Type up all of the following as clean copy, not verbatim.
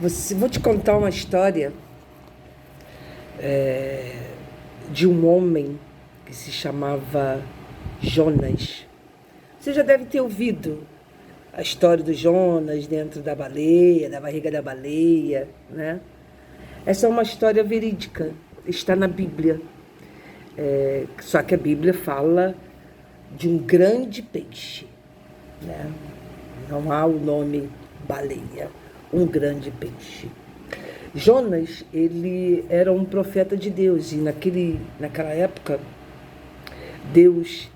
Vou te contar uma história de um homem que se chamava Jonas. Você já deve ter ouvido a história do Jonas dentro da baleia, da barriga da baleia, né? Essa é uma história verídica, está na Bíblia. Só que a Bíblia fala de um grande peixe, né? Não há o nome baleia, um grande peixe. Jonas, ele era um profeta de Deus, e naquela época Deus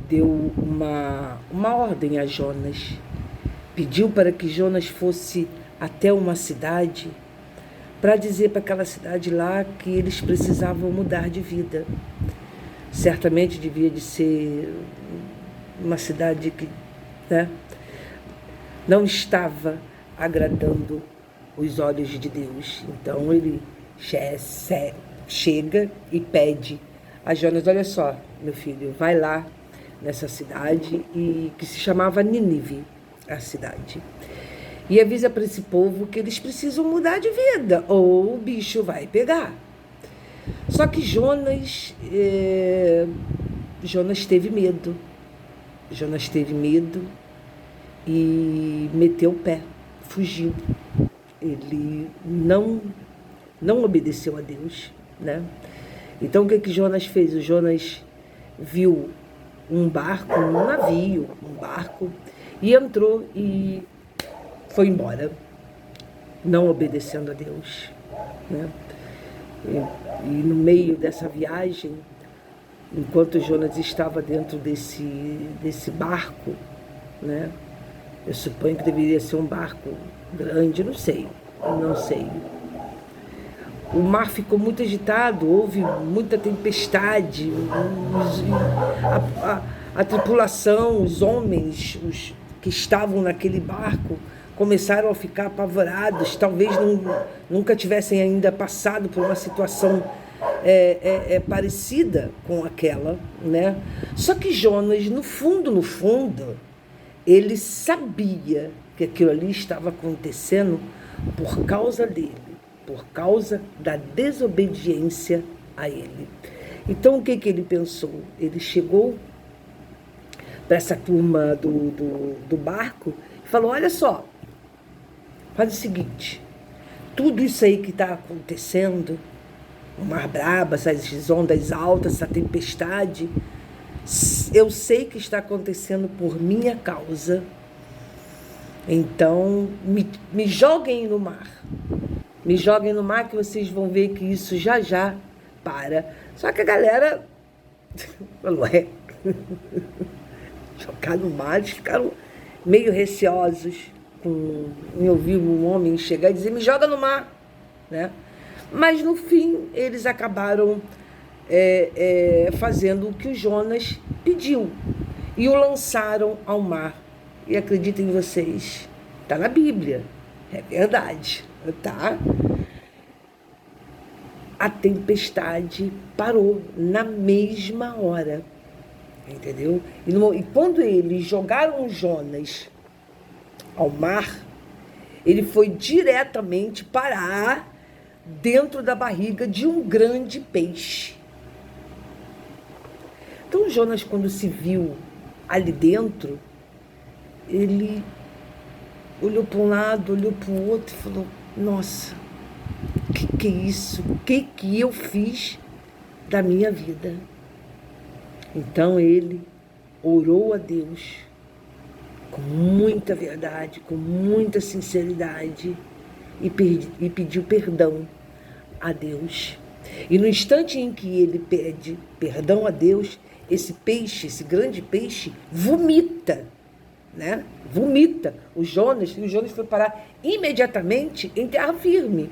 deu uma ordem a Jonas. Pediu para que Jonas fosse até uma cidade para dizer para aquela cidade lá que eles precisavam mudar de vida. Certamente devia de ser uma cidade que, né, não estava agradando os olhos de Deus. Então ele chega e pede a Jonas: olha só, meu filho, vai lá nessa cidade, e que se chamava Nínive, a cidade, e avisa para esse povo que eles precisam mudar de vida ou o bicho vai pegar. Só que Jonas teve medo. Jonas teve medo e meteu o pé, fugiu. Ele não obedeceu a Deus, né? Então o que Jonas fez? O Jonas viu um barco, um navio, um barco, e entrou e foi embora, não obedecendo a Deus, né? E no meio dessa viagem, enquanto Jonas estava dentro desse barco, né? Eu suponho que deveria ser um barco grande, não sei. O mar ficou muito agitado, houve muita tempestade, a tripulação, os homens que estavam naquele barco começaram a ficar apavorados, talvez nunca tivessem ainda passado por uma situação parecida com aquela, né? Só que Jonas, no fundo, ele sabia que aquilo ali estava acontecendo por causa dele, por causa da desobediência a ele. Então o que ele pensou? Ele chegou para essa turma do barco e falou: olha só, faz o seguinte, tudo isso aí que está acontecendo, o mar brabo, essas ondas altas, essa tempestade, eu sei que está acontecendo por minha causa. Então me joguem no mar. Me joguem no mar que vocês vão ver que isso já para. Só que a galera falou: jogar no mar, eles ficaram meio receosos em ouvir um homem chegar e dizer: me joga no mar, né? Mas no fim eles acabaram fazendo o que o Jonas pediu e o lançaram ao mar. E acreditem vocês, está na Bíblia, é verdade, tá? A tempestade parou na mesma hora, entendeu? E quando eles jogaram Jonas ao mar, ele foi diretamente parar dentro da barriga de um grande peixe. Então Jonas, quando se viu ali dentro, ele olhou para um lado, olhou para o outro e falou: nossa, o que é isso? O que eu fiz da minha vida? Então ele orou a Deus com muita verdade, com muita sinceridade, e pediu perdão a Deus. E no instante em que ele pede perdão a Deus, esse peixe, esse grande peixe, vomita, né? Vomita o Jonas, e o Jonas foi parar imediatamente em terra firme.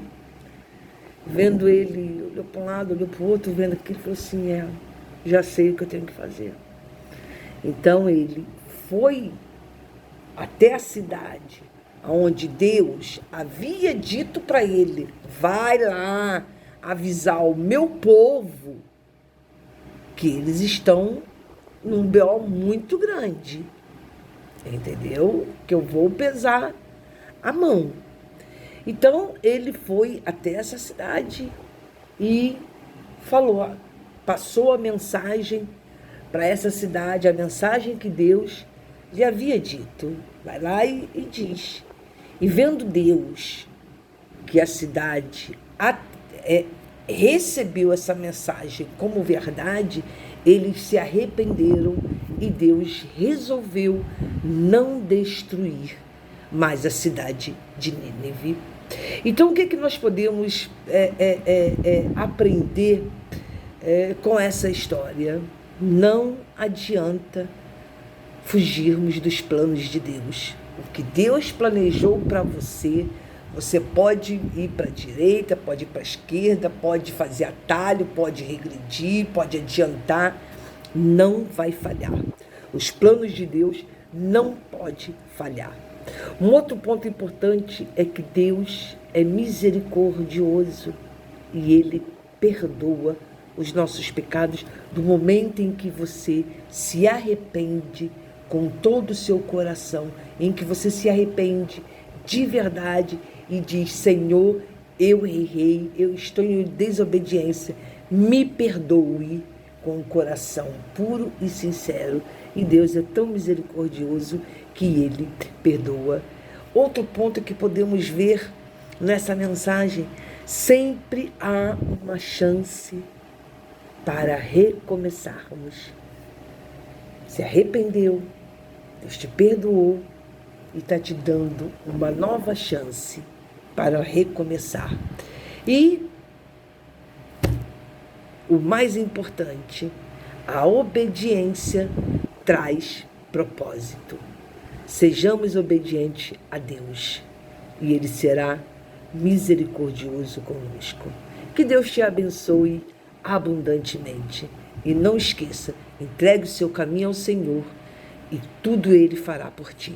Vendo ele, olhou para um lado, olhou para o outro, vendo aquilo, falou assim: já sei o que eu tenho que fazer. Então ele foi até a cidade onde Deus havia dito para ele: vai lá avisar o meu povo que eles estão num BO muito grande, entendeu? Que eu vou pesar a mão. Então ele foi até essa cidade e falou, passou a mensagem para essa cidade, a mensagem que Deus lhe havia dito. Vai lá e diz. E vendo Deus que a cidade recebeu essa mensagem como verdade, eles se arrependeram e Deus resolveu não destruir mais a cidade de Nínive. Então, o que nós podemos aprender com essa história? Não adianta fugirmos dos planos de Deus. O que Deus planejou para você, você pode ir para a direita, pode ir para a esquerda, pode fazer atalho, pode regredir, pode adiantar, não vai falhar. Os planos de Deus não podem falhar. Um outro ponto importante é que Deus é misericordioso e Ele perdoa os nossos pecados do momento em que você se arrepende com todo o seu coração, em que você se arrepende de verdade e diz: Senhor, eu errei, eu estou em desobediência, me perdoe, com um coração puro e sincero. E Deus é tão misericordioso que Ele perdoa. Outro ponto que podemos ver nessa mensagem: sempre há uma chance para recomeçarmos. Se arrependeu, Deus te perdoou e está te dando uma nova chance para recomeçar. E o mais importante, a obediência traz propósito. Sejamos obedientes a Deus e Ele será misericordioso conosco. Que Deus te abençoe abundantemente. E não esqueça, entregue o seu caminho ao Senhor e tudo Ele fará por ti.